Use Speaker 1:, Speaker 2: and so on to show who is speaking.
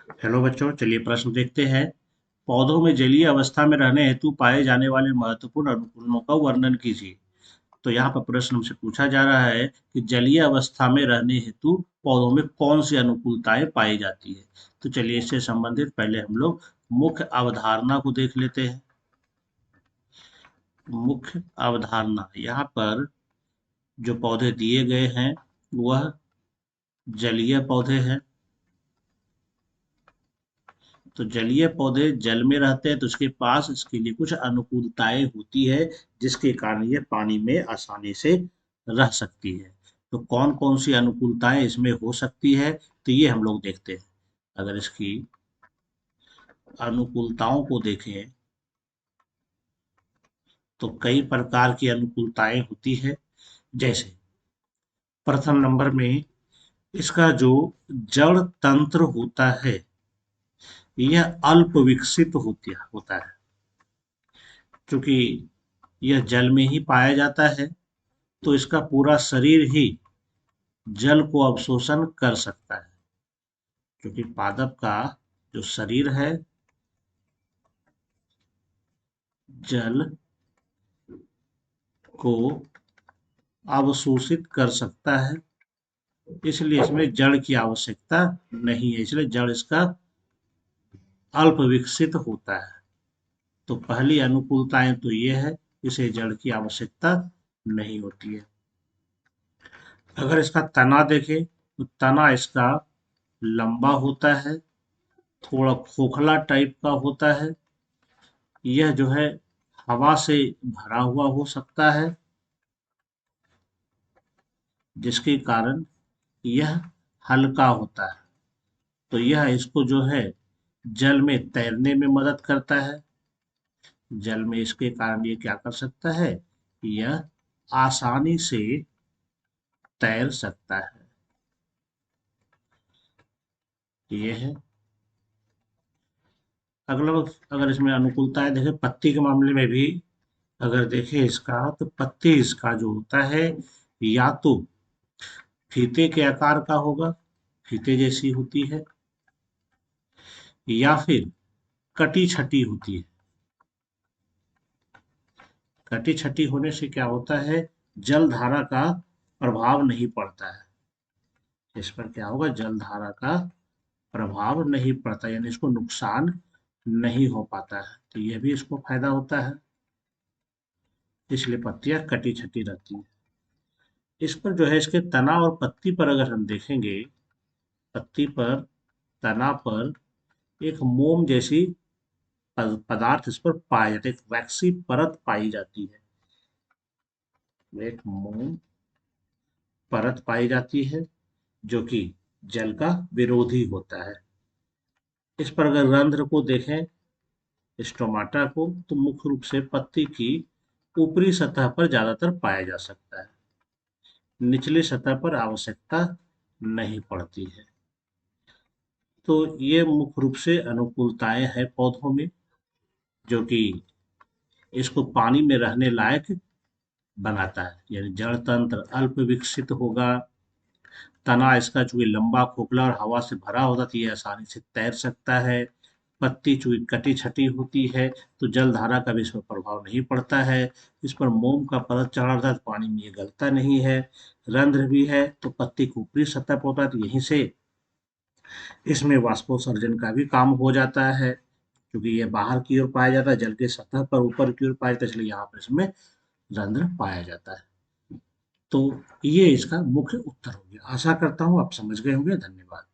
Speaker 1: Hello बच्चों, चलिए प्रश्न देखते हैं। पौधों में जलीय अवस्था में रहने हेतु पाए जाने वाले महत्वपूर्ण अनुकूलनों का वर्णन कीजिए। तो यहाँ पर प्रश्न हमसे पूछा जा रहा है कि जलीय अवस्था में रहने हेतु पौधों में कौन सी अनुकूलताएं पाई जाती है। तो चलिए इससे संबंधित पहले हम लोग मुख्य अवधारणा को देख लेते हैं। मुख्य अवधारणा यहाँ पर जो पौधे दिए गए हैं वह जलीय पौधे हैं। तो जलीय पौधे जल में रहते हैं तो उसके पास इसके लिए कुछ अनुकूलताएं होती है, जिसके कारण ये पानी में आसानी से रह सकती है। तो कौन कौन सी अनुकूलताएं इसमें हो सकती है, तो ये हम लोग देखते हैं। अगर इसकी अनुकूलताओं को देखें तो कई प्रकार की अनुकूलताएं होती है। जैसे प्रथम नंबर में इसका जो जड़ तंत्र होता है यह अल्प विकसित होता है। क्योंकि यह जल में ही पाया जाता है तो इसका पूरा शरीर ही जल को अवशोषण कर सकता है। क्योंकि पादप का जो शरीर है जल को अवशोषित कर सकता है, इसलिए इसमें जड़ की आवश्यकता नहीं है, इसलिए जड़ इसका अल्प विकसित होता है। तो पहली अनुकूलताएं तो ये है, इसे जड़ की आवश्यकता नहीं होती है। अगर इसका तना देखें तो तना इसका लंबा होता है, थोड़ा खोखला टाइप का होता है। यह जो है हवा से भरा हुआ हो सकता है, जिसके कारण यह हल्का होता है। तो यह इसको जो है जल में तैरने में मदद करता है। जल में इसके कारण ये क्या कर सकता है, यह आसानी से तैर सकता है। ये है अगला। अगर इसमें अनुकूलताएं देखें पत्ती के मामले में भी, अगर देखें इसका तो पत्ती इसका जो होता है या तो फीते के आकार का होगा, फीते जैसी होती है, या फिर कटी छटी होती है। कटी छटी होने से क्या होता है, जल धारा का प्रभाव नहीं पड़ता है। इस पर क्या होगा, जल धारा का प्रभाव नहीं पड़ता, यानी इसको नुकसान नहीं हो पाता है। तो यह भी इसको फायदा होता है, इसलिए पत्तियां कटी छटी रहती हैं। इस पर जो है इसके तना और पत्ती पर अगर हम देखेंगे, पत्ती पर तना पर एक मोम जैसी पदार्थ इस पर पाया जाता है, एक वैक्सी परत पाई जाती है। एक मोम परत पाई जाती है जो कि जल का विरोधी होता है। इस पर अगर रंध्र को देखें, स्टोमाटा को, तो मुख्य रूप से पत्ती की ऊपरी सतह पर ज्यादातर पाया जा सकता है, निचली सतह पर आवश्यकता नहीं पड़ती है। तो ये मुख्य रूप से अनुकूलताएं हैं पौधों में, जो कि इसको पानी में रहने लायक बनाता है। यानी जड़ तंत्र अल्प विकसित होगा, तना इसका चूंकि लंबा खोखला और हवा से भरा होता है तो ये आसानी से तैर सकता है। पत्ती चूंकि कटी छटी होती है तो जल धारा का भी इस पर प्रभाव नहीं पड़ता है। इस पर मोम का परत चढ़ा रहता है तो पानी में ये गलता नहीं है। रंध्र भी है तो पत्ती की ऊपरी सतह पर होता है तो यहीं से इसमें वाष्पोत्सर्जन का भी काम हो जाता है। क्योंकि ये बाहर की ओर पाया जाता है, जल के सतह पर ऊपर की ओर पाया जाता है, इसलिए यहाँ पर इसमें रंध्र पाया जाता है। तो ये इसका मुख्य उत्तर हो गया। आशा करता हूँ आप समझ गए होंगे। धन्यवाद।